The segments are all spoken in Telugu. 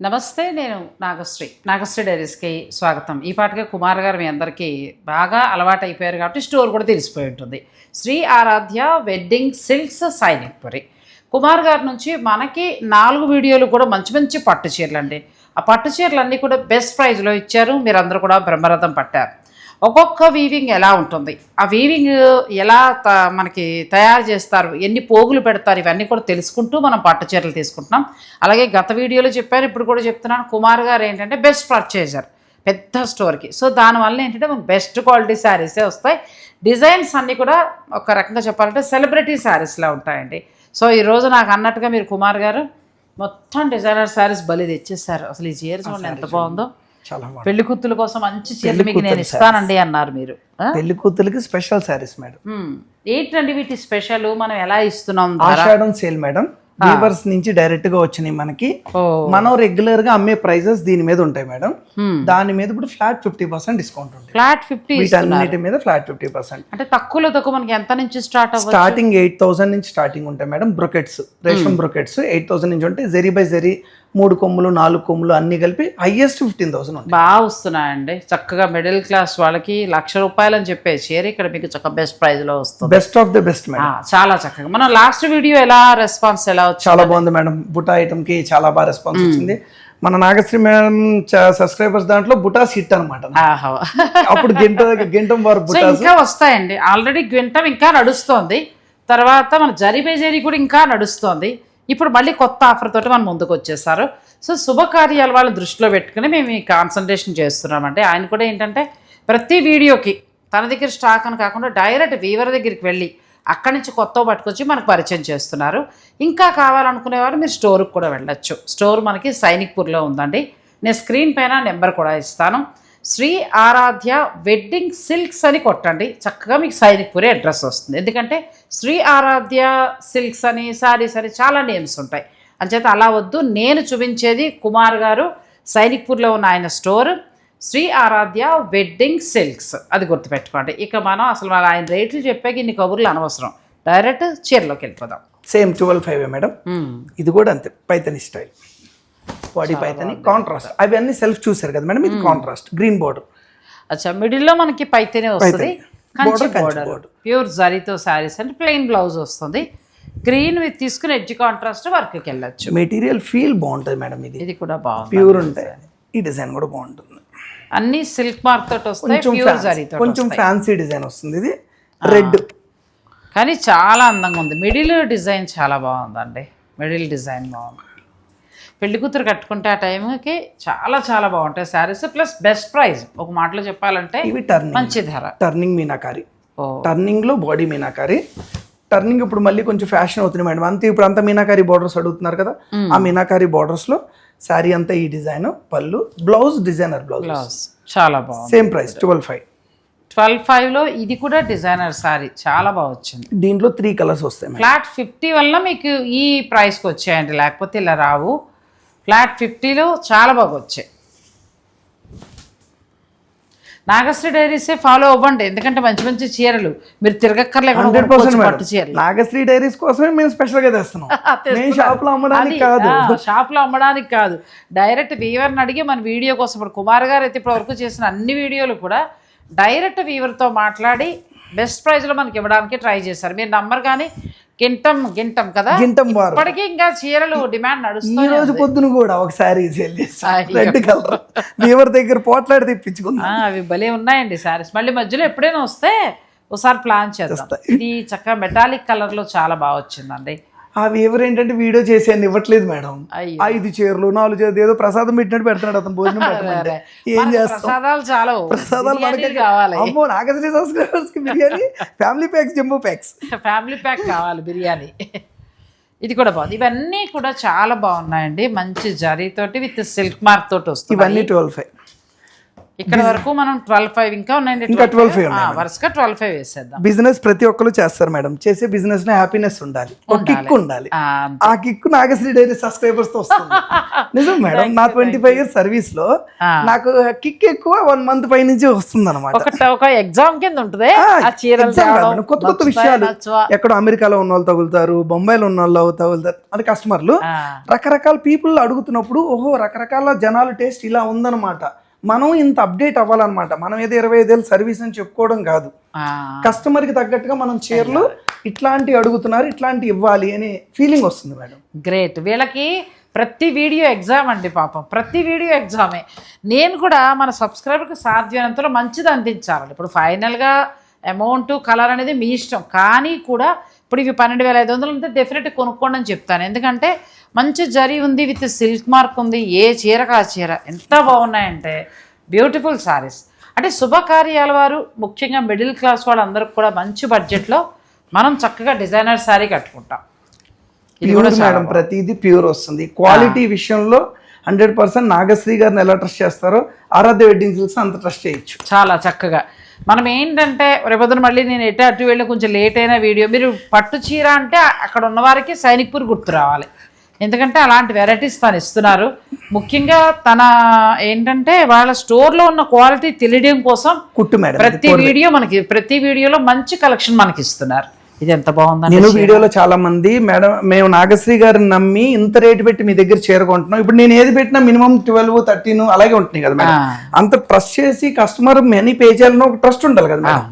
నమస్తే, నేను నాగశ్రీ డైరీస్కి స్వాగతం. ఈ పాటగా కుమార్ గారు మీ అందరికీ బాగా అలవాటు అయిపోయారు కాబట్టి స్టోర్ కూడా తెలిసిపోయి ఉంటుంది. Shri Aaradhya wedding silks Sainikpuri. కుమార్ గారి నుంచి మనకి 4 వీడియోలు కూడా మంచి మంచి పట్టు చీరలు అండి. ఆ పట్టు చీరలన్నీ కూడా బెస్ట్ ప్రైస్లో ఇచ్చారు. మీరందరూ కూడా బ్రహ్మరథం పట్టారు. ఒక్కొక్క వీవింగ్ ఎలా ఉంటుంది, ఆ వీవింగ్ ఎలా మనకి తయారు చేస్తారు, ఎన్ని పోగులు పెడతారు, ఇవన్నీ కూడా తెలుసుకుంటూ మనం పట్టు చీరలు తీసుకుంటున్నాం. అలాగే గత వీడియోలో చెప్పారు, ఇప్పుడు కూడా చెప్తున్నాను. కుమార్ గారు ఏంటంటే బెస్ట్ పర్చేజర్ పెద్ద స్టోర్కి. సో దానివల్ల ఏంటంటే మనకు బెస్ట్ క్వాలిటీ శారీసే వస్తాయి. డిజైన్స్ అన్నీ కూడా ఒక రకంగా చెప్పాలంటే సెలబ్రిటీ శారీస్లా ఉంటాయండి. సో ఈరోజు నాకు అన్నట్టుగా మీరు కుమార్ గారు మొత్తం డిజైనర్ శారీస్ బలి తెచ్చేసారు. అసలు ఈ చీర చూడండి ఎంత బాగుందో. పెళ్లి కూతుల కోసం మంచి చీరలు మీకు నేను ఇస్తానండి అన్నారు మీరు. పెళ్లి కూతురికి స్పెషల్ శారీస్ మేడం. ఏంటండి వీటి స్పెషల్, మనం ఎలా ఇస్తున్నాం? ఆషాఢం సేల్ మేడం. వీవర్స్ నుంచి డైరెక్ట్ గా వచ్చినాయి మనకి. మనం రెగ్యులర్ గా అమ్మే ప్రైజెస్ దీని మీద ఉంటాయి మేడం. దాని మీద ఇప్పుడు ఫ్లాట్ 50% డిస్కౌంట్ ఉంటుంది. ఫ్లాట్ 50 వీటన్నిటి మీద ఫ్లాట్ 50%. అంటే తక్కువలో తక్కువ మనకి ఎంత నుంచి స్టార్ట్ అవ్వచ్చు? స్టార్టింగ్ 8,000 నుంచి స్టార్టింగ్ ఉంటాయి మేడం. బ్రొకెట్స్, రేషం బ్రొకెట్స్ 8,000 నుంచి ఉంటాయి. జరీ బై జరీ 3 కొమ్ములు 4 కొమ్ములు అన్ని కలిపి హైయెస్ట్ 15,000 ఉంటాయి. బాగా వస్తున్నాయండి. చక్కగా మిడిల్ క్లాస్ వాళ్ళకి ₹1,00,000 అని చెప్పే చీర ఇక్కడ మీకు చక్కగా బెస్ట్ ప్రైస్ లో వస్తుంది. Best of the best madam. చాలా చక్కగా. మనం లాస్ట్ వీడియో ఎలా రెస్పాన్స్ ఎలా వచ్చింది? చాలా బాగుంది మేడం. బుటా ఐటమ్ కి చాలా బాగా రెస్పాన్స్ వచ్చింది. మన నాగశ్రీ మేడం సబ్స్క్రైబర్స్ దాంట్లో బుటాస్ హిట్ అనమాట. అప్పుడు గింటం వారు బుటాస్ ఇంకా వస్తాయండి. ఆల్రెడీ గింటం ఇంకా నడుస్తోంది. తర్వాత మన జరీ బై జరీ కూడా ఇంకా నడుస్తోంది. ఇప్పుడు మళ్ళీ కొత్త ఆఫర్ తోటి మనం ముందుకు వచ్చేసారు. సో శుభకార్యాల వాళ్ళ దృష్టిలో పెట్టుకుని మేము ఈ కాన్సన్ట్రేషన్ చేస్తున్నామంటే, ఆయన కూడా ఏంటంటే ప్రతి వీడియోకి తన దగ్గర స్టాక్ అని కాకుండా డైరెక్ట్ వీవర్ దగ్గరికి వెళ్ళి అక్కడి నుంచి కొత్త పట్టుకొచ్చి మనకు పరిచయం చేస్తున్నారు. ఇంకా కావాలనుకునేవారు మీరు స్టోర్కి కూడా వెళ్ళొచ్చు. స్టోర్ మనకి సైనిక్పూర్లో ఉందండి. నేను స్క్రీన్ పైన నెంబర్ కూడా ఇస్తాను. శ్రీ ఆరాధ్య వెడ్డింగ్ సిల్క్స్ అని కొట్టండి, చక్కగా మీకు సైనిక్పూరి అడ్రస్ వస్తుంది. ఎందుకంటే శ్రీ ఆరాధ్య సిల్క్స్ అని శారీస్ అని చాలా నేమ్స్ ఉంటాయి. అంచేత అలా వద్దు. నేను చూపించేది కుమార్ గారు సైనిక్పూర్లో ఉన్న ఆయన store Shri Aaradhya wedding silks, అది గుర్తుపెట్టుకోండి. ఇక మనం అసలు ఆయన రేట్లు చెప్పాక ఇన్ని కబుర్లు అనవసరం, డైరెక్ట్ చీరలోకి వెళ్ళిపోదాం. Same 12,500 madam. ఇది కూడా అంతే, Paithani style body Paithani contrast. అవన్నీ సెల్ఫ్ చూసారు కదా మేడం. ఇది కాంట్రాస్ట్ గ్రీన్ బోర్డర్. అచ్చా, మిడిల్లో మనకి పైతనే వస్తుంది. ప్యూర్ జరీతో శారీస్ అంటే ప్లెయిన్ బ్లౌజ్ వస్తుంది. గ్రీన్ విత్ తీసుకుని ఎడ్జ్ కాంట్రాస్ట్ వర్క్కి వెళ్ళచ్చు. మెటీరియల్ ఫీల్ బాగుంటుంది మేడం. ఇది కూడా బాగుంది, ప్యూర్ ఉంటాయి. ఈ డిజైన్ కూడా బాగుంటుంది. అన్ని సిల్క్ మార్క్ తోటి వస్తాయి. ప్యూర్ జరీతో కొంచెం ఫ్యాన్సీ డిజైన్ వస్తుంది. ఇది రెడ్ కానీ చాలా అందంగా ఉంది. మిడిల్ డిజైన్ చాలా బాగుందండి. మిడిల్ డిజైన్ బాగుంది. పెళ్లి కూతురు కట్టుకుంటే ఆ టైంకి చాలా చాలా బాగుంటాయి శారీస్. Plus best price. ఒక మాటలో చెప్పాలంటే ఇవి మంచి ధర. టర్నింగ్ మీనాకారి. టర్నింగ్ లో బాడీ మీనాకారి. టర్నింగ్ ఇప్పుడు మళ్ళీ కొంచెం ఫ్యాషన్ అవుతుంది మేడం. అంతే ఇప్పుడు అంతా మీనాకారి బోర్డర్స్ అడుగుతున్నారు కదా. ఆ మీనాకారి బోర్డర్స్ లో శారీ అంతా ఈ డిజైన్. పళ్ళు, బ్లౌజ్ డిజైనర్ బ్లౌజ్ చాలా బాగుంది. సేమ్ ప్రైస్ 12,500లో ఇది కూడా డిజైనర్ శారీ చాలా బాగా వచ్చింది. దీంట్లో 3 కలర్స్ వస్తాయి. ఫ్లాట్ 50 వల్ల మీకు ఈ ప్రైస్కి వచ్చాయండి, లేకపోతే ఇలా రావు. ఫ్లాట్ 50లో చాలా బాగా వచ్చాయి. నాగశ్రీ డైరీసే ఫాలో అవ్వండి, ఎందుకంటే మంచి మంచి చీరలు మీరు తిరగక్కర్లేకుండా పట్టు చీరలు. నాగశ్రీ డైరీస్ కోసమే మేము స్పెషల్ గా తెస్తున్నాం. షాప్ లో అమ్మడానికి కాదు, షాప్ లో అమ్మడానికి కాదు. డైరెక్ట్ వీవర్ని అడిగి మన వీడియో కోసం. ఇప్పుడు కుమార్ గారు అయితే ఇప్పటి వరకు చేసిన అన్ని వీడియోలు కూడా డైరెక్ట్ వీవర్తో మాట్లాడి బెస్ట్ ప్రైస్లో మనకి ఇవ్వడానికి ట్రై చేశారు. మీరు నంబర్ కానీ గింటం కదా, ఇప్పటికీ ఇంకా చీరలు డిమాండ్ నడుస్తుంది. ఈ రోజు పొద్దున కూడా ఒక శారీ సేల్ చేశారు, రెడ్ కలర్. వీవర్ దగ్గర పోట్లాడి తెప్పించుకున్నా. అవి భలే ఉన్నాయండి శారీస్. మళ్ళీ మధ్యలో ఎప్పుడైనా వస్తే ఒకసారి ప్లాన్ చేస్తాం. ఇది చక్కగా మెటాలిక్ కలర్ లో చాలా బాగా వచ్చిందండి. ఆ వీవర్ ఏంటంటే వీడియో చేసేయండి ఇవ్వట్లేదు మేడం. 5 చీరలు 4 చీరలు ఏదో ప్రసాదం పెట్టినట్టు పెడుతున్నాడు అతను. భోజనం ఏం చేస్తాం, ప్రసాదాలు చాలా ప్రసాదాలు మనకి కావాలి. అమ్మో, నాగశ్రీ సబ్స్క్రైబర్స్ కి biryani family packs, jumbo packs, family pack కావాలి బిర్యానీ. ఇది కూడా బాగుంది. ఇవన్నీ కూడా చాలా బాగున్నాయండి. మంచి జరీతోటి విత్ సిల్క్ మార్క్ తోటి వస్తుంది. ఇవన్నీ 12,500. ఇక్కడ వరకు మనం 12.5 ఇంకా ఉన్నాయండి. ఇంకా 12.5 ఉన్నాయి. వరుసగా 12.5 వేసేద్దాం. బిజినెస్ ప్రతి ఒక్కరు చేస్తారు మేడం. చేసే బిజినెస్ లో హ్యాపీనెస్ ఉండాలి, ఒక కిక్ ఉండాలి. ఆ కిక్ నాగశ్రీ డైరీ సబ్స్క్రైబర్స్ తో వస్తుంది. నిజం మేడం, నా 25 years సర్వీస్ లో నాకు కిక్ ఎక్కువ 1 month పై నుంచి వస్తుంది అనమాట. ఒక ఎగ్జామ్ కింద ఉంటుంది. కొత్త కొత్త విషయాలు, ఎక్కడ అమెరికాలో ఉన్న వాళ్ళు తగులుతారు, బొంబాయిలో ఉన్న వాళ్ళు తగులుతారు అని కస్టమర్లు రకరకాల పీపుల్ అడుగుతున్నప్పుడు ఓహో రకరకాల జనాలు టేస్ట్ ఇలా ఉందన్నమాట. మనం ఇంత అప్డేట్ అవ్వాలన్నమాట. మనం ఏదో 25 ఏళ్ళు సర్వీస్ అని చెప్పుకోవడం కాదు, కస్టమర్కి తగ్గట్టుగా మనం చీరలు ఇట్లాంటివి అడుగుతున్నారు, ఇట్లాంటివి ఇవ్వాలి అనే ఫీలింగ్ వస్తుంది మేడం. గ్రేట్. వీళ్ళకి ప్రతి వీడియో ఎగ్జామ్ అండి పాపం, ప్రతి వీడియో ఎగ్జామే. నేను కూడా మన సబ్స్క్రైబర్కి సాధ్యమైనంతలో మంచిది అందించాలి. ఇప్పుడు ఫైనల్గా అమౌంట్ కలర్ అనేది మీ ఇష్టం, కానీ కూడా ఇప్పుడు ఇవి 12,500 ఉంటే డెఫినెట్గా కొనుక్కోండి అని చెప్తాను. ఎందుకంటే మంచి జరీ ఉంది, విత్ సిల్క్ మార్క్ ఉంది. ఏ చీరకు ఆ చీర ఎంత బాగున్నాయంటే బ్యూటిఫుల్ సారీస్. అంటే శుభకార్యాల వారు, ముఖ్యంగా మిడిల్ క్లాస్ వాళ్ళందరికీ కూడా మంచి బడ్జెట్లో మనం చక్కగా డిజైనర్ శారీ కట్టుకుంటాం. ఇది కూడా మేడం ప్రతిదీ ప్యూర్ వస్తుంది. క్వాలిటీ విషయంలో 100% నాగశ్రీ గారిని ఎలా ట్రస్ట్ చేస్తారో ఆరాధ్య వెడ్డింగ్ సిల్క్స్ అంత ట్రస్ట్ చేయొచ్చు. చాలా చక్కగా. మనం ఏంటంటే రేపొద్దున మళ్ళీ నేను అటు వెళ్ళి కొంచెం లేట్ అయిన వీడియో, మీరు పట్టు చీర అంటే అక్కడ ఉన్న వారికి సైనిక్పూర్ గుర్తు రావాలి. ఎందుకంటే అలాంటి వెరైటీస్ తను ఇస్తున్నారు. ముఖ్యంగా తన ఏంటంటే వాళ్ళ స్టోర్లో ఉన్న క్వాలిటీ తెలియడం కోసం కుట్టు మేడం ప్రతి వీడియోలో మంచి కలెక్షన్ మనకి ఇస్తున్నారు. ఇది ఎంత బాగుంది. నేను వీడియోలో చాలా మంది మేడం మేము నాగశ్రీ గారిని నమ్మి ఇంత రేటు పెట్టి మీ దగ్గర చేరుకుంటున్నాం, ఇప్పుడు నేను ఏది పెట్టినా మినిమం 12, 13 అలాగే ఉంటున్నాయి కదా మేడం. అంత ట్రస్ట్ చేసి కస్టమర్ మనీ పే చేయాలని ఒక ట్రస్ట్ ఉండాలి కదా మేడం.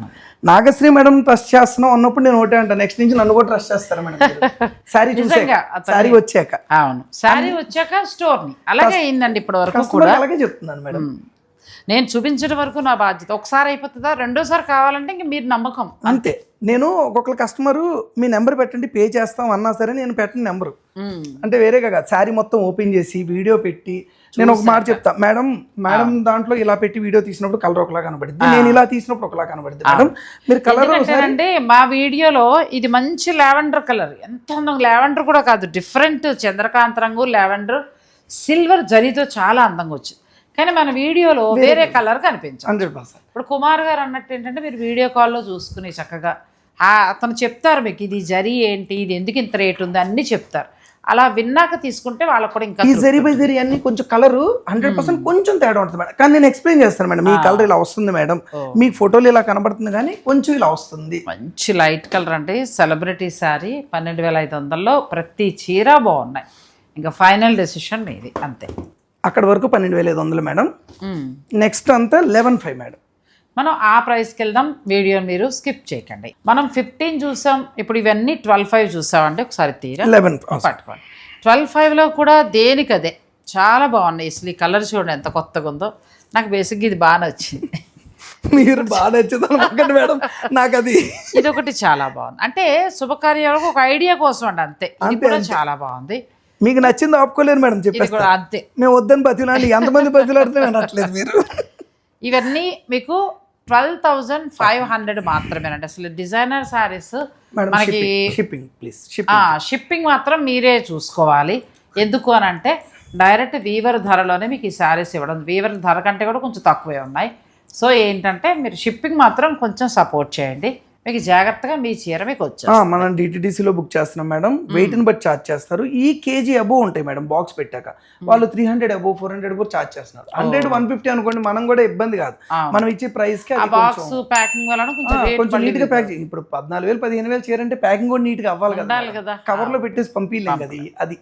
నాగశ్రీ మేడం ట్రస్ట్ చేస్తున్నాం అన్నప్పుడు నేను ఒకటే అంటాను, నెక్స్ట్ నుంచి నన్ను కూడా ట్రస్ట్ చేస్తారు మేడం. శారీ శారీ వచ్చాక, అవును శారీ వచ్చాక స్టోర్ని అలాగే అయిందండి ఇప్పటి వరకు కూడా. అలాగే చెప్తున్నాను మేడం. నేను చూపించడం వరకు నా బాధ్యత. ఒకసారి అయిపోతుందా, రెండోసారి కావాలంటే ఇంక మీరు నమ్మకం అంతే. నేను ఒక్కొక్క కస్టమర్ మీ నెంబర్ పెట్టండి పే చేస్తాం అన్నా సరే నేను పెట్టిన నెంబరు అంటే వేరేగా కాదు, శారీ మొత్తం ఓపెన్ చేసి వీడియో పెట్టి నేను ఒక మాట చెప్తా, మేడం దాంట్లో ఇలా పెట్టి వీడియో తీసినప్పుడు కలర్ ఒకలా కనబడింది, నేను ఇలా తీసినప్పుడు ఒకలా కనబడింది మేడం. మీరు కలర్ అంటే మా వీడియోలో ఇది మంచి లావెండర్ కలర్, ఎంత అందం. లావెండర్ కూడా కాదు, డిఫరెంట్ చంద్రకాంత రంగు లావెండర్ సిల్వర్ జరీతో చాలా అందంగా వచ్చింది. కానీ మన వీడియోలో వేరే కలర్ కనిపించాలి. 100%. ఇప్పుడు కుమార్ గారు అన్నట్టు ఏంటంటే మీరు వీడియో కాల్లో చూసుకుని చక్కగా అతను చెప్తారు మీకు ఇది జరీ ఏంటి, ఇది ఎందుకు ఇంత రేట్ ఉంది అన్నీ చెప్తారు. అలా విన్నాక తీసుకుంటే వాళ్ళకు కూడా ఇంకా ఈ జరీ బై జరీ అన్ని కొంచెం కలర్ 100% కొంచెం తేడా ఉంటుంది మేడం. కానీ నేను ఎక్స్ప్లెయిన్ చేస్తాను మేడం, ఈ కలర్ ఇలా వస్తుంది మేడం, మీకు ఫోటోలు ఇలా కనబడుతుంది కానీ కొంచెం ఇలా వస్తుంది. మంచి లైట్ కలర్ అంటే సెలబ్రిటీ శారీ 12,500లో ప్రతి చీర బాగున్నాయి. ఇంకా ఫైనల్ డెసిషన్ మీది అంతే. అక్కడ వరకు 12,500 మేడం. నెక్స్ట్ అంతా 11,500 మేడం. మనం ఆ ప్రైస్కి వెళ్దాం. వీడియోని మీరు స్కిప్ చేయకండి. మనం 15 చూసాం, ఇప్పుడు ఇవన్నీ 12,500 చూసామంటే ఒకసారి తీరా 11 పట్టుకోండి. 12,500లో కూడా దేనికదే చాలా బాగున్నాయి. అసలు ఈ కలర్ చూడండి ఎంత కొత్తగా ఉందో. నాకు బేసిక్గా ఇది బాగా నచ్చింది. మీరు బాగా నచ్చింది అనుకోండి మేడం, నాకు అది ఇది ఒకటి చాలా బాగుంది. అంటే శుభకార్యాలకు ఒక ఐడియా కోసం అండి అంతే. ఇది కూడా చాలా బాగుంది. మీకు నచ్చింది ఆపుకోలేరు మేడం, చెప్పేసి అంతే. మేము వద్దని బతిలాంటి ఎంతమంది బతిలాడితే అనట్లేదు మీరు. ఇవన్నీ మీకు 12,500 మాత్రమేనండి. అసలు డిజైనర్ శారీస్ మనకి షిప్పింగ్ మాత్రం మీరే చూసుకోవాలి. ఎందుకు అని అంటే డైరెక్ట్ వీవర్ ధరలోనే మీకు ఈ శారీస్ ఇవ్వడం, వీవర్ ధర కంటే కూడా కొంచెం తక్కువే ఉన్నాయి. సో ఏంటంటే మీరు షిప్పింగ్ మాత్రం కొంచెం సపోర్ట్ చేయండి, మీకు జాగ్రత్తగా మీ చీర మీకు వచ్చేది. మనం డిటిడిసిలో బుక్ చేస్తున్నాం మేడం, వెయిట్ని బట్టి ఛార్జ్ చేస్తారు. ఈ కేజీ అబోవ్ ఉంటాయి మేడం, బాక్స్ పెట్టాక వాళ్ళు 300 అబోవ్ 400 కూడా ఛార్జ్ చేస్తున్నారు. 100, 150 అనుకోండి, మనం కూడా ఇబ్బంది కాదు. మనం ఇచ్చే ప్రైస్ కి బాక్స్ ప్యాకింగ్ వల్ల కొంచెం నీట్ గా ప్యాక్ చేయండి. ఇప్పుడు 14,000 15,000 చీర అంటే ప్యాకింగ్ కూడా నీట్ గా అవ్వాలి కదా, కవర్ లో పెట్టేసి పంపించలేం కదా అది.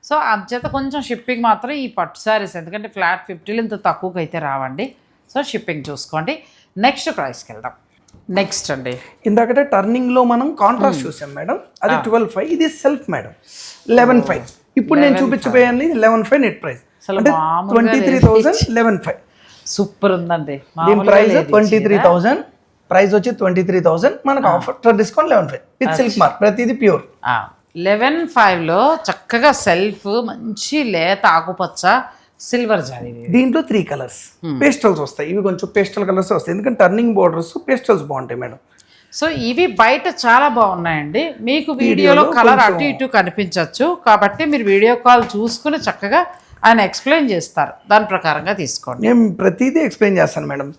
సో అంచేత కొంచెం షిప్పింగ్ మాత్రం ఈ పట్టు శారీస్ ఎందుకంటే ఫ్లాట్ 50 ఇంత తక్కువకి అయితే రావండి. సో షిప్పింగ్ చూసుకోండి. నెక్స్ట్ ప్రైస్కి వెళ్దాం. నెక్స్ట్ అండి ఇందాకటే టర్నింగ్ లో మనం కాంట్రాస్ట్ చూసాం మేడం, అది 12,500. ఇది సెల్ఫ్ మేడం 11,500. ఇప్పుడు నేను చూపించబోయాను 11,500 నెట్ ప్రైస్, అంటే 23,000 11,500. సూపర్ ఉందండి. దీని ప్రైస్ 23,000, ప్రైస్ వచ్చి 23,000, మనకు offer discount 11,500 with silk mark, ప్రతిదీ ప్యూర్. 11,500లో చక్కగా సెల్ఫ్ మంచి లేత ఆకుపచ్చ సిల్వర్ జారీ. దీంట్లో 3 కలర్స్ పేస్టల్స్ వస్తాయి. ఇవి కొంచెం పేస్టల్ కలర్స్ వస్తాయి, ఎందుకంటే టర్నింగ్ బోర్డర్స్ పేస్టల్స్ బాగుంటాయి మేడం. సో ఇవి బయట చాలా బాగున్నాయండి, మీకు వీడియోలో కలర్ అటు ఇటు కనిపించవచ్చు. కాబట్టి మీరు వీడియో కాల్ చూసుకుని చక్కగా ఆయన ఎక్స్ప్లెయిన్ చేస్తారు, దాని ప్రకారంగా తీసుకోండి. నేను ప్రతిదీ ఎక్స్ప్లెయిన్ చేస్తాను మేడం.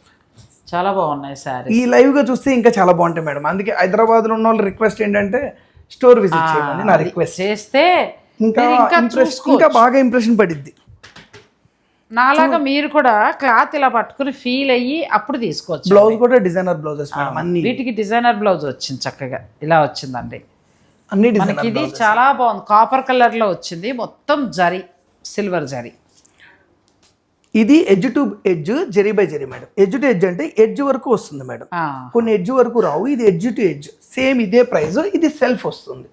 చాలా బాగున్నాయి శారీ. ఈ లైవ్గా చూస్తే ఇంకా చాలా బాగుంటాయి మేడం. అందుకే హైదరాబాద్లో ఉన్న వాళ్ళ రిక్వెస్ట్ ఏంటంటే స్టోర్ విజిట్ చేయమని నా రిక్వెస్ట్. చేస్తే ఇంకా ఇంకా బాగా ఇంప్రెషన్ పడిద్ది. నాలాగా మీరు కూడా క్లాత్ ఇలా పట్టుకుని ఫీల్ అయ్యి అప్పుడు తీసుకోవచ్చు. బ్లౌజ్ కూడా డిజైనర్ బ్లౌజెస్ మేడం, అన్ని వీటికి డిజైనర్ బ్లౌజ్ వచ్చింది, చక్కగా ఇలా వచ్చిందండి. అన్ని మనకి ఇది చాలా బాగుంది, కాపర్ కలర్ లో వచ్చింది, మొత్తం జరీ, సిల్వర్ జరీ. ఇది edge to edge, zari by zari madam. Edge to edge అంటే ఎడ్జ్ వరకు వస్తుంది మేడం, కొన్ని ఎడ్జ్ వరకు రావు. ఇది ఎడ్జ్ టు ఎడ్జ్ సేమ్ ఇదే ప్రైస్. ఇది సెల్ఫ్ వస్తుంది,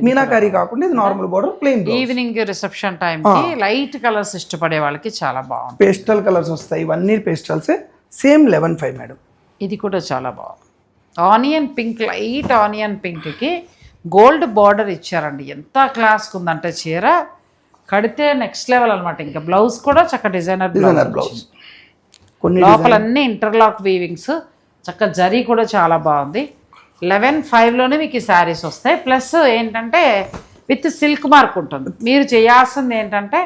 మీనాకారి కాకుండా ఇది normal border plain. Evening reception time కి లైట్ కలర్స్ ఇష్టపడే వాళ్ళకి చాలా బాగుంది. పేస్టల్ కలర్స్ వస్తాయి, ఇవన్నీ పేస్టల్స్. Same 11,500 madam. ఇది కూడా చాలా బాగుంది. Onion pink, light onion pink కి గోల్డ్ బార్డర్ ఇచ్చారండి. ఎంత క్లాస్కి ఉందంటే చీర కడితే నెక్స్ట్ లెవెల్ అనమాట. ఇంకా బ్లౌజ్ కూడా చక్క డిజైనర్ బ్లౌజ్, కొన్ని లోపలన్నీ ఇంటర్లాక్ వీవింగ్స్, చక్క జరీ కూడా చాలా బాగుంది. 11,500లోనే మీకు ఈ శారీస్ వస్తాయి. ప్లస్ ఏంటంటే విత్ సిల్క్ మార్క్ ఉంటుంది. మీరు చేయాల్సింది ఏంటంటే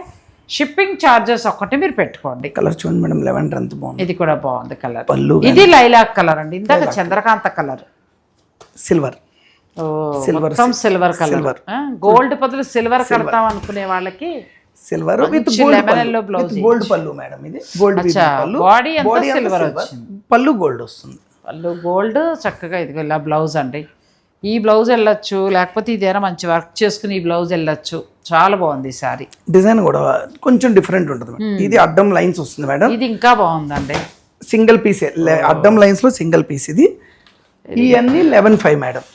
షిప్పింగ్ ఛార్జెస్ ఒక్కటి మీరు పెట్టుకోండి. కలర్ చూడండి మేడం, లెవెండర్ ఎంత బాగుంది. ఇది కూడా బాగుంది కలర్. పళ్ళు ఇది లైలాక్ కలర్ అండి, ఇందాక చంద్రకాంత కలర్, సిల్వర్ మొత్తం సిల్వర్ కలర్. గోల్డ్ బదులు సిల్వర్ కడతాం అనుకునే వాళ్ళకి సిల్వర్ విత్ గోల్డ్ పళ్ళు మేడం. ఇది గోల్డ్ పళ్ళు, బాడీ అంతా సిల్వర్ వచ్చింది, పళ్ళు గోల్డ్ వస్తుంది. పళ్ళు గోల్డ్. చక్కగా ఇది ఇలా బ్లౌజ్ అండి. ఈ బ్లౌజ్ వెళ్ళొచ్చు, లేకపోతే ఇదేనా మంచి వర్క్ చేసుకుని ఈ బ్లౌజ్ వెళ్ళొచ్చు. చాలా బాగుంది ఈ సారీ. డిజైన్ కూడా కొంచెం డిఫరెంట్ ఉంటుంది. ఇది అడ్డం లైన్స్ వస్తుంది మేడం, ఇది ఇంకా బాగుందండి. సింగిల్ పీస్ అడ్డం లైన్స్ లో సింగిల్ పీస్. ఇది ఇవన్నీ 11,500 మేడం.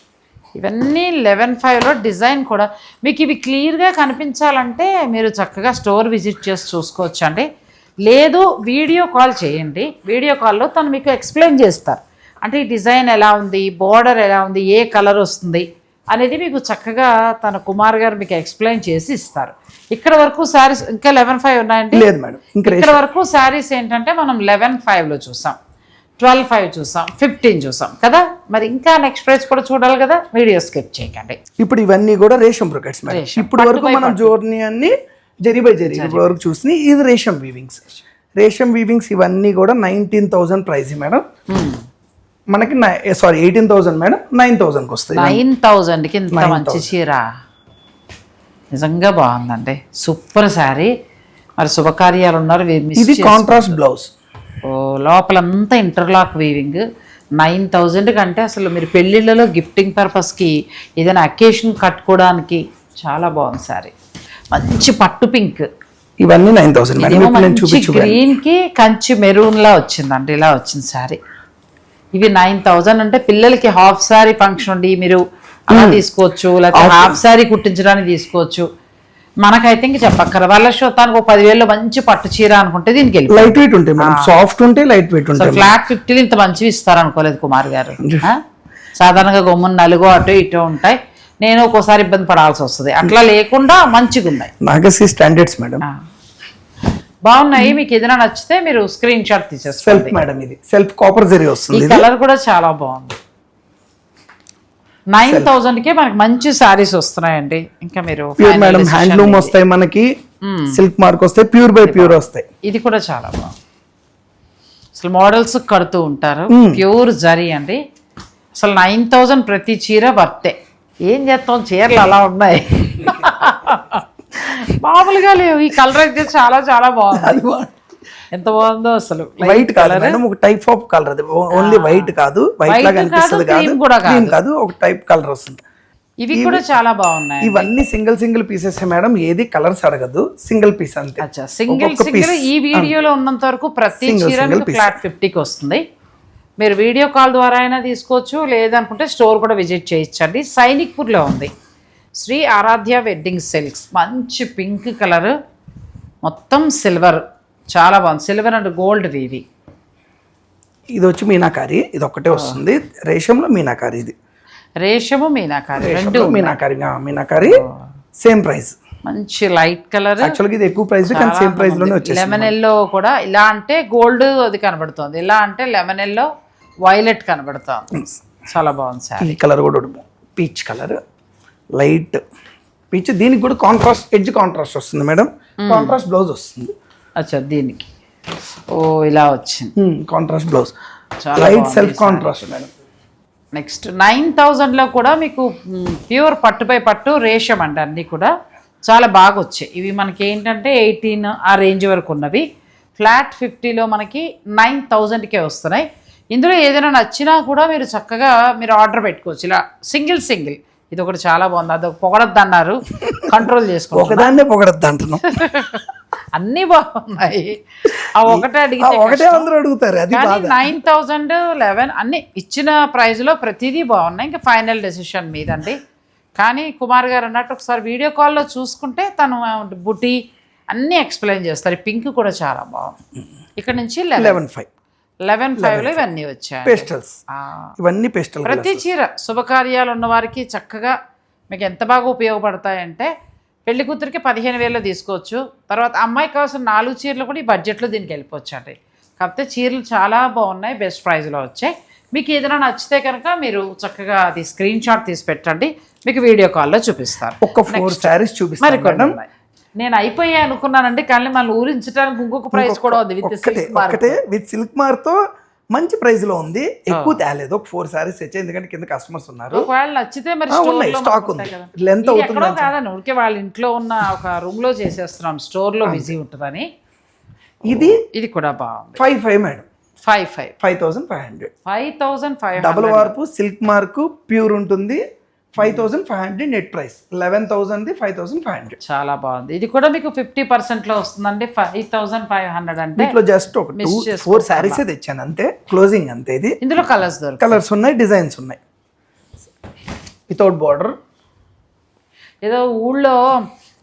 ఇవన్నీ 11,500లో డిజైన్ కూడా మీకు ఇవి క్లియర్గా కనిపించాలంటే మీరు చక్కగా స్టోర్ విజిట్ చేసి చూసుకోవచ్చు అండి. లేదు వీడియో కాల్ చేయండి, వీడియో కాల్లో తను మీకు ఎక్స్ప్లెయిన్ చేస్తారు. అంటే ఈ డిజైన్ ఎలా ఉంది, బోర్డర్ ఎలా ఉంది, ఏ కలర్ వస్తుంది అనేది మీకు చక్కగా తన కుమార్ గారు మీకు ఎక్స్ప్లెయిన్ చేసి ఇస్తారు. ఇక్కడ వరకు శారీస్ ఇంకా 11,500 ఉన్నాయండి. లేదు మేడం, ఇక్కడ వరకు శారీస్ ఏంటంటే మనం 11,500లో చూసాం, 12,500 చూసాం, 15 చూసాం కదా. మరి ఇంకా నెక్స్ట్ ప్రైస్ కూడా చూడాలి కదా, వీడియో స్కిప్ చేయకండి. ఇప్పుడు ఇవన్నీ కూడా రేషం బ్రొకెట్స్ మేడం. ఇప్పుడు వరకు మనం జోర్నీ అన్ని జరీ బై జరీ ఇప్పుడు వరకు చూసి, ఇది రేషం వీవింగ్స్. రేషం వీవింగ్స్ ఇవన్నీ కూడా 19,000 ప్రైస్ మేడం. మనకి 18,000 మేడం, 9,000కి వస్తాయి. 9,000కి ఇంత మంచి చీర నిజంగా బాగుందండి, సూపర్ శారీ. మరి శుభకార్యాలు ఉన్నారు, ఇది కాంట్రాస్ట్ బ్లౌజ్, లోపలంతా ఇంటర్లాక్ వీవింగ్. 9,000 కంటే అసలు మీరు పెళ్ళిళ్ళలో గిఫ్టింగ్ పర్పస్కి ఏదైనా అకేషన్ కట్టుకోవడానికి చాలా బాగుంది శారీ. మంచి పట్టు పింక్, ఇవన్నీ 9,000 మేడం. మంచి గ్రీన్కి కంచి మెరూన్లా వచ్చిందండి, ఇలా వచ్చింది శారీ. ఇవి 9,000 అంటే పిల్లలకి హాఫ్ శారీ ఫంక్షన్ ఉండి మీరు అలా తీసుకోవచ్చు, లేకపోతే హాఫ్ శారీ కుట్టించడానికి తీసుకోవచ్చు. మనకైతే ఇంక చెప్పక్కర వాళ్ళ శోతానికి 10,000లో మంచి పట్టు చీర అనుకుంటే దీనికి వెళ్ళి లైట్ వెయిట్ ఉంటాయి మేడం, సాఫ్ట్ ఉంటాయి, లైట్ వెయిట్ ఉంటాయి. ఫ్లాట్ 50లో ఇంత మంచివి ఇస్తారు అనుకోలేదు కుమార్ గారు. సాధారణంగా గమ్మున నలుగో అటు ఇటు ఉంటాయి, నేను ఒక్కోసారి ఇబ్బంది పడాల్సి వస్తుంది. అట్లా లేకుండా మంచిగా ఉన్నాయి. నాగసి స్టాండర్డ్స్ మేడం, బాగున్నాయి. మీకు ఏదైనా నచ్చితే మీరు స్క్రీన్ షాట్ తీసేసుకోండి. సెల్ఫ్ మేడం, ఇది సెల్ఫ్ కాపర్ జరీ వస్తుంది. ఈ కలర్ కూడా చాలా బాగుంది. 9,000కే మనకి మంచి శారీస్ వస్తున్నాయండి. ఇంకా మీరు మేడం హ్యాండ్లూమ్ వస్తాయి, మనకి సిల్క్ మార్క్ వస్తాయి, ప్యూర్ బై ప్యూర్ వస్తాయి. ఇది కూడా చాలా బాగుంది. అసలు మోడల్స్ కడుతూ ఉంటారు, ప్యూర్ జరీ అండి. అసలు 9,000 ప్రతి చీర వర్తే. ఏం చేస్తాం, చీరలు అలా ఉన్నాయి, మామూలుగా లేవు. ఈ కలర్ అయితే చాలా చాలా బాగుంది, ఎంత బాగుందో అసలు. వైట్ కలర్ ఒక టైప్ ఆఫ్ కలర్, అది ఓన్లీ వైట్ కాదు, వైట్ లాగా అనిపిస్తుంది కాదు, ఒక టైప్ కలర్ వస్తుంది. ఇవి కూడా చాలా బాగున్నాయి. ఇవన్నీ సింగిల్ పీసెస్ మేడం, ఏది కలర్స్ అడగదు, సింగిల్ పీస్ అంతే. సింగిల్ ఈ వీడియోలో ఉన్నంత వరకు ప్రతి చీర మీకు ఫ్లాట్ 50కి వస్తుంది. మీరు వీడియో కాల్ ద్వారా అయినా తీసుకోవచ్చు, లేదనుకుంటే స్టోర్ కూడా విజిట్ చేయొచ్చండి. సైనిక్పూర్లో ఉంది శ్రీ ఆరాధ్య వెడ్డింగ్ సిల్క్స్. మంచి పింక్ కలర్, మొత్తం సిల్వర్, చాలా బాగుంది. సిల్వర్ అండ్ గోల్డ్ వీవి. ఇది వచ్చి మీనాకారి, ఇది ఒక్కటే వస్తుంది. రేషంలో మీనాకారి, ఇది రేషము మీనాకారి, రెండు మీనాకారి సేమ్ ప్రైస్. మంచి లైట్ కలర్. యాక్చువల్గా ఇది ఎక్కువ ప్రైస్ కానీ సేమ్ ప్రైస్ లోనే వచ్చేసింది. లెమన్ ఎల్లో కూడా ఇలా అంటే గోల్డ్ అది కనబడుతుంది, ఇలా అంటే లెమన్ ఎల్లో వైలెట్ కనబడుతుంది. చాలా బాగుంది సార్. ఈ కలర్ కూడా పీచ్ కలర్, లైట్ పీచ్. దీనికి కూడా కాంట్రాస్ట్, ఎడ్జ్ కాంట్రాస్ట్ వస్తుంది మేడం, కాంట్రాస్ట్ బ్లౌజ్ వస్తుంది. అచ్చా, దీనికి ఓ ఇలా వచ్చింది కాంట్రాస్ట్ బ్లౌజ్, చాలా లైట్ బాగుంది సెల్ఫ్ కాంట్రాస్ట్ మేడం. నెక్స్ట్ 9,000లో కూడా మీకు ప్యూర్ పట్టుపై పట్టు రేషం అండి, అన్నీ కూడా చాలా బాగా వచ్చాయి. ఇవి మనకి ఏంటంటే 18 ఆ రేంజ్ వరకు ఉన్నవి. ఫ్లాట్ 50లో మనకి 9,000కే వస్తున్నాయి. ఇందులో ఏదైనా నచ్చినా కూడా మీరు చక్కగా మీరు ఆర్డర్ పెట్టుకోవచ్చు. ఇలా సింగిల్ ఇది ఒకటి చాలా బాగుంది. అదొక పొగడద్దు అన్నారు, కంట్రోల్ చేసుకో. ఒకదాన్నే పొగడద్దు అంటున్నాం. అన్నీ బాగున్నాయి, ఆ ఒకటే ఒకటే అందరూ అడుగుతారు. అది 9,000, 11 అన్ని ఇచ్చిన ప్రైస్లో ప్రతిదీ బాగున్నాయి. ఇంకా ఫైనల్ డెసిషన్ మీదండి. కానీ కుమార్ గారు అన్నట్టు ఒకసారి వీడియో కాల్లో చూసుకుంటే తను బుటీ అన్నీ ఎక్స్ప్లెయిన్ చేస్తారు. ఈ పింక్ కూడా చాలా బాగుంది. ఇక్కడ నుంచి 11,500లో ఇవన్నీ వచ్చాయి. పేస్టల్స్, ఇవన్నీ పేస్టల్. ప్రతి చీర శుభకార్యాలు ఉన్న వారికి చక్కగా మీకు ఎంత బాగా ఉపయోగపడతాయంటే పెళ్లి కూతురికి 15,000లో తీసుకోవచ్చు. తర్వాత అమ్మాయికి కావాల్సిన 4 చీరలు కూడా ఈ బడ్జెట్లో దీనికి వెళ్ళిపోవచ్చు అండి. కాకపోతే చీరలు చాలా బాగున్నాయి, బెస్ట్ ప్రైస్లో వచ్చాయి. మీకు ఏదైనా నచ్చితే కనుక మీరు చక్కగా అది స్క్రీన్ షాట్ తీసి పెట్టండి, మీకు వీడియో కాల్లో చూపిస్తారు. ఒక 4 శారీస్ చూపిస్తారు మేడం. నేను అయిపోయాయి అనుకున్నానండి, కానీ మళ్ళీ ఊరించడానికి ఇంకొక ప్రైస్ కూడా ఉంది విత్ సిల్క్ మార్తో మంచి ప్రైస్ లో ఉంది. ఎక్కువ తేలేదు, ఒక 4 శారీస్ తెచ్చా, ఎందుకంటే కింద కస్టమర్స్ ఉన్నారు. ఒకవేళ నచ్చితే మరి స్టాక్ ఉంది. లెంత్ అవుతుంది కాదని ఊరికే వాళ్ళ ఇంట్లో ఉన్న ఒక రూమ్ లో చేసేస్తున్నాం, స్టోర్ లో బిజీ ఉంటుందని. ఇది కూడా బాగుంది. 5,500 మేడం. 5,500 డబుల్ వార్పు సిల్క్ మార్క్ ప్యూర్ ఉంటుంది. 5,500 నెట్ ప్రైస్. 11,000 5,500. చాలా బాగుంది. ఇది కూడా మీకు 50%లో వస్తుందండి. 5,500 అంటే ఇట్లా జస్ట్ ఒక 4 శారీస్ తెచ్చాను అంతే, క్లోజింగ్ అంతే. ఇది ఇందులో కలర్స్ ఉన్నాయి, డిజైన్స్ ఉన్నాయి. Without border. ఏదో ఊళ్ళో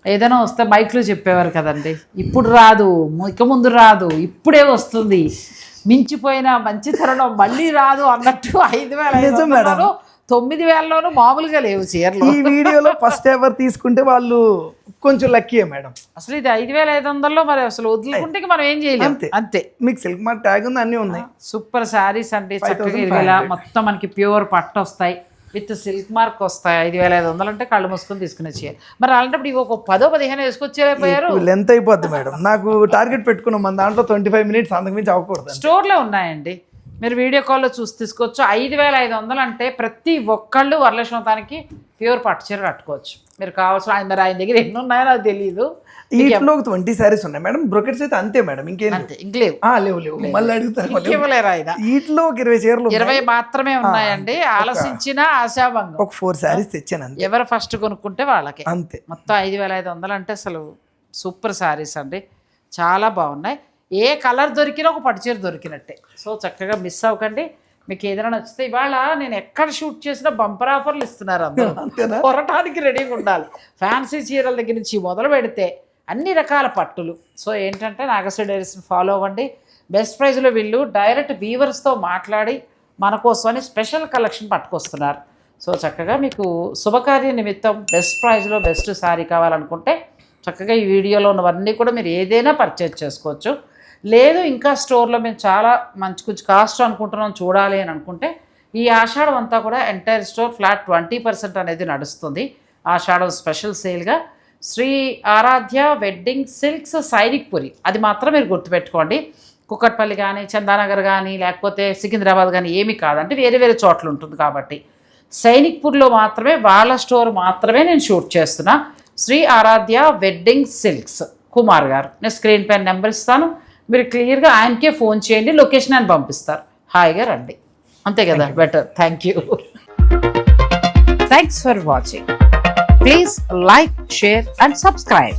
ఏదైనా వస్తే మైక్లో చెప్పేవారు కదండి, ఇప్పుడు రాదు, ఇక ముందు రాదు, ఇప్పుడే వస్తుంది, మించిపోయిన మంచి తరుణం మళ్ళీ రాదు అన్నట్టు 5,500 9,000లోనూ మామూలుగా లేవు చీరలు. ఈ వీడియోలో ఫస్ట్ ఎవర్ తీసుకుంటే వాళ్ళు కొంచెం లక్కీయే మేడం. అసలు ఇది 5,500లో మరి అసలు వదులుకుంటే మనం ఏం చేయలేము. అంతే. మీకు సిల్క్ మార్క్ ట్యాగ్ ఉంది, అన్నీ ఉన్నాయి. సూపర్ శారీస్ అండి, చక్కగా 20,000 మొత్తం మనకి ప్యూర్ పట్టు వస్తాయి, విత్ సిల్క్ మార్క్ వస్తాయి. 5,500 అంటే కళ్ళు మూసుకొని తీసుకునే చీర. మరి అలాంటప్పుడు ఇవి ఒక 10-15 వేసుకొచ్చేపోయారు. లెంత్ అయిపోద్ది మేడం. నాకు టార్గెట్ పెట్టుకున్నాం, మన దాంట్లో 25 మినిట్స్ అంతకుమించి అవ్వకూడదు. స్టోర్లో ఉన్నాయండి, మీరు వీడియో కాల్లో చూసి తీసుకోవచ్చు. 5,500 అంటే ప్రతి ఒక్కళ్ళు వరలక్ష్మతానికి ప్యూర్ పట్టు చీర కట్టుకోవచ్చు. మీరు కావాల్సిన మరి ఆయన దగ్గర ఎన్ని ఉన్నాయో నాకు తెలియదు. వీటిలో 20 శారీస్ ఉన్నాయి మేడం. బ్రొకెట్స్ అయితే అంతే మేడం, ఇంకేం ఇంకలేవు. లేవు మళ్ళీ అడుగుతారు. ఇవ్వలేరు ఆయన. వీటిలో ఒక 20 చీరలు, 20 మాత్రమే ఉన్నాయండి. ఆలోచించిన ఆశాభంగం. ఒక 4 శారీస్ తెచ్చాను అంతే. ఎవరు ఫస్ట్ కొనుక్కుంటే వాళ్ళకి అంతే. మొత్తం 5,500 అంటే అసలు సూపర్ శారీస్ అండి, చాలా బాగున్నాయి. ఏ కలర్ దొరికినా ఒక పట్టుచీర దొరికినట్టే. సో చక్కగా మిస్ అవ్వకండి. మీకు ఏదైనా నచ్చితే ఇవాళ నేను ఎక్కడ షూట్ చేసినా బంపర్ ఆఫర్లు ఇస్తున్నారు, అందరూ కొరటానికి రెడీగా ఉండాలి. ఫ్యాన్సీ చీరల దగ్గర నుంచి మొదలు పెడితే అన్ని రకాల పట్టులు. సో ఏంటంటే నాగశ్రీ డైరీస్ని ఫాలో అవ్వండి. బెస్ట్ ప్రైస్లో వీళ్ళు డైరెక్ట్ వీవర్స్తో మాట్లాడి మన కోసమని స్పెషల్ కలెక్షన్ పట్టుకొస్తున్నారు. సో చక్కగా మీకు శుభకార్య నిమిత్తం బెస్ట్ ప్రైస్లో బెస్ట్ శారీ కావాలనుకుంటే చక్కగా ఈ వీడియోలో ఉన్నవన్నీ కూడా మీరు ఏదైనా పర్చేజ్ చేసుకోవచ్చు. లేదు ఇంకా స్టోర్లో మేము చాలా కొంచెం కాస్ట్ అనుకుంటున్నాం చూడాలి అని అనుకుంటే ఈ ఆషాఢం అంతా కూడా ఎంటైర్ స్టోర్ ఫ్లాట్ 20% అనేది నడుస్తుంది. ఆషాఢం special సేల్గా Shri Aaradhya wedding silks Sainikpuri, అది మాత్రం మీరు గుర్తుపెట్టుకోండి. కుక్కట్పల్లి కానీ, చందానగర్ కానీ, లేకపోతే సికింద్రాబాద్ కానీ ఏమీ కాదంటే వేరే వేరే చోట్ల ఉంటుంది కాబట్టి సైనిక్పూర్లో మాత్రమే వాళ్ళ స్టోర్ మాత్రమే నేను షూట్ చేస్తున్నా. శ్రీ ఆరాధ్య వెడ్డింగ్ సిల్క్స్ కుమార్ గారు, నేను స్క్రీన్ పైన నెంబర్ ఇస్తాను, మీరు క్లియర్గా ఆయనకే ఫోన్ చేయండి, లొకేషన్ ఆయన పంపిస్తారు. హాయిగా రండి, అంతే కదా, better. Thank you. Thanks for watching. Please like, share and subscribe.